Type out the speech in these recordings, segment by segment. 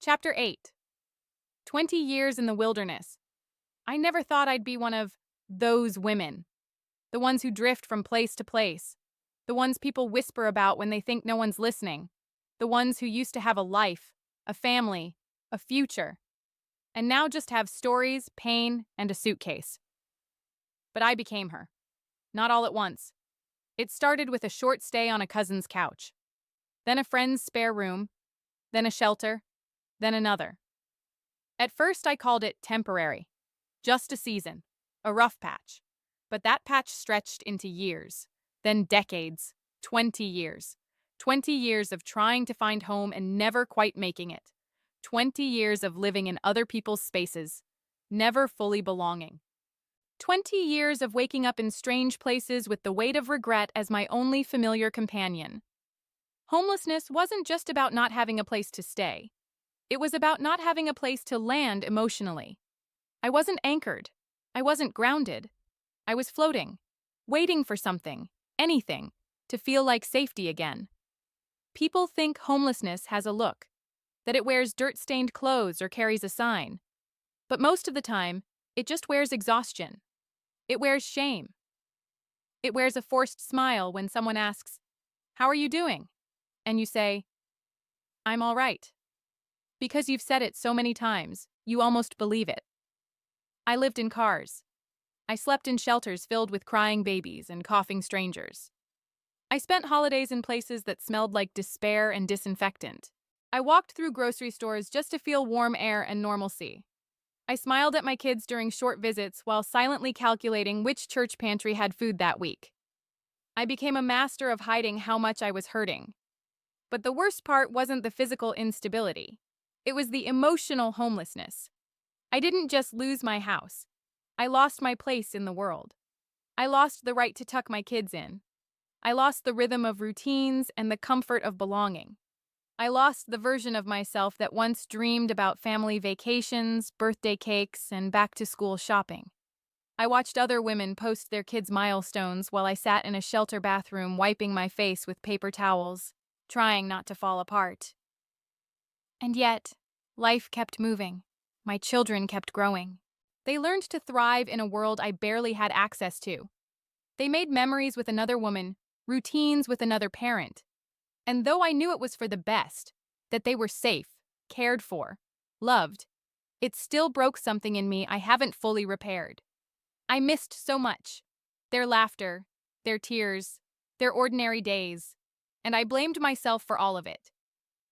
Chapter 8. 20 Years in the Wilderness. I never thought I'd be one of those women. The ones who drift from place to place. The ones people whisper about when they think no one's listening. The ones who used to have a life, a family, a future, and now just have stories, pain, and a suitcase. But I became her. Not all at once. It started with a short stay on a cousin's couch, then a friend's spare room, then a shelter, then another. At first, I called it temporary, just a season, a rough patch. But that patch stretched into years, then decades, 20 years. 20 years of trying to find home and never quite making it. 20 years of living in other people's spaces, never fully belonging. 20 years of waking up in strange places with the weight of regret as my only familiar companion. Homelessness wasn't just about not having a place to stay. It was about not having a place to land emotionally. I wasn't anchored. I wasn't grounded. I was floating, waiting for something, anything, to feel like safety again. People think homelessness has a look, that it wears dirt-stained clothes or carries a sign. But most of the time, it just wears exhaustion. It wears shame. It wears a forced smile when someone asks, "How are you doing?" And you say, "I'm all right." Because you've said it so many times, you almost believe it. I lived in cars. I slept in shelters filled with crying babies and coughing strangers. I spent holidays in places that smelled like despair and disinfectant. I walked through grocery stores just to feel warm air and normalcy. I smiled at my kids during short visits while silently calculating which church pantry had food that week. I became a master of hiding how much I was hurting. But the worst part wasn't the physical instability. It was the emotional homelessness. I didn't just lose my house. I lost my place in the world. I lost the right to tuck my kids in. I lost the rhythm of routines and the comfort of belonging. I lost the version of myself that once dreamed about family vacations, birthday cakes, and back-to-school shopping. I watched other women post their kids' milestones while I sat in a shelter bathroom wiping my face with paper towels, trying not to fall apart. And yet, life kept moving. My children kept growing. They learned to thrive in a world I barely had access to. They made memories with another woman, routines with another parent. And though I knew it was for the best, that they were safe, cared for, loved, it still broke something in me I haven't fully repaired. I missed so much. Their laughter, their tears, their ordinary days, and I blamed myself for all of it.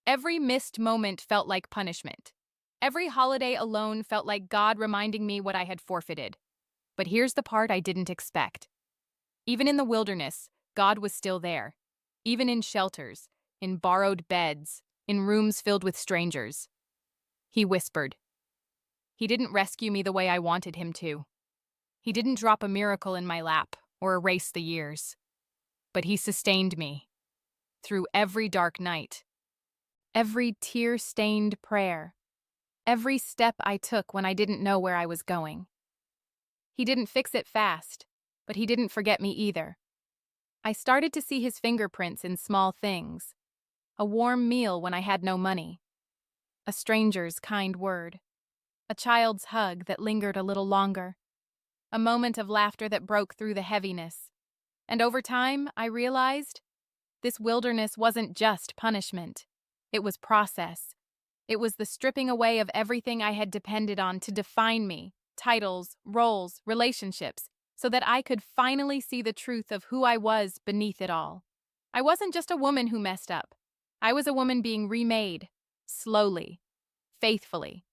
Every missed moment felt like punishment. Every holiday alone felt like God reminding me what I had forfeited. But here's the part I didn't expect. Even in the wilderness, God was still there. Even in shelters, in borrowed beds, in rooms filled with strangers. He whispered. He didn't rescue me the way I wanted him to. He didn't drop a miracle in my lap or erase the years. But he sustained me. Through every dark night. Every tear-stained prayer. Every step I took when I didn't know where I was going. He didn't fix it fast, but he didn't forget me either. I started to see his fingerprints in small things. A warm meal when I had no money. A stranger's kind word. A child's hug that lingered a little longer. A moment of laughter that broke through the heaviness. And over time, I realized this wilderness wasn't just punishment. It was process. It was the stripping away of everything I had depended on to define me, titles, roles, relationships, so that I could finally see the truth of who I was beneath it all. I wasn't just a woman who messed up. I was a woman being remade, slowly, faithfully,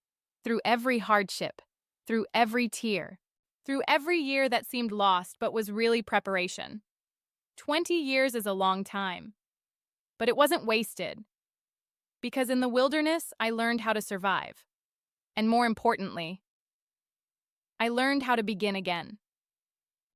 through every hardship, through every tear, through every year that seemed lost but was really preparation. 20 years is a long time, but it wasn't wasted. Because in the wilderness, I learned how to survive. And more importantly, I learned how to begin again.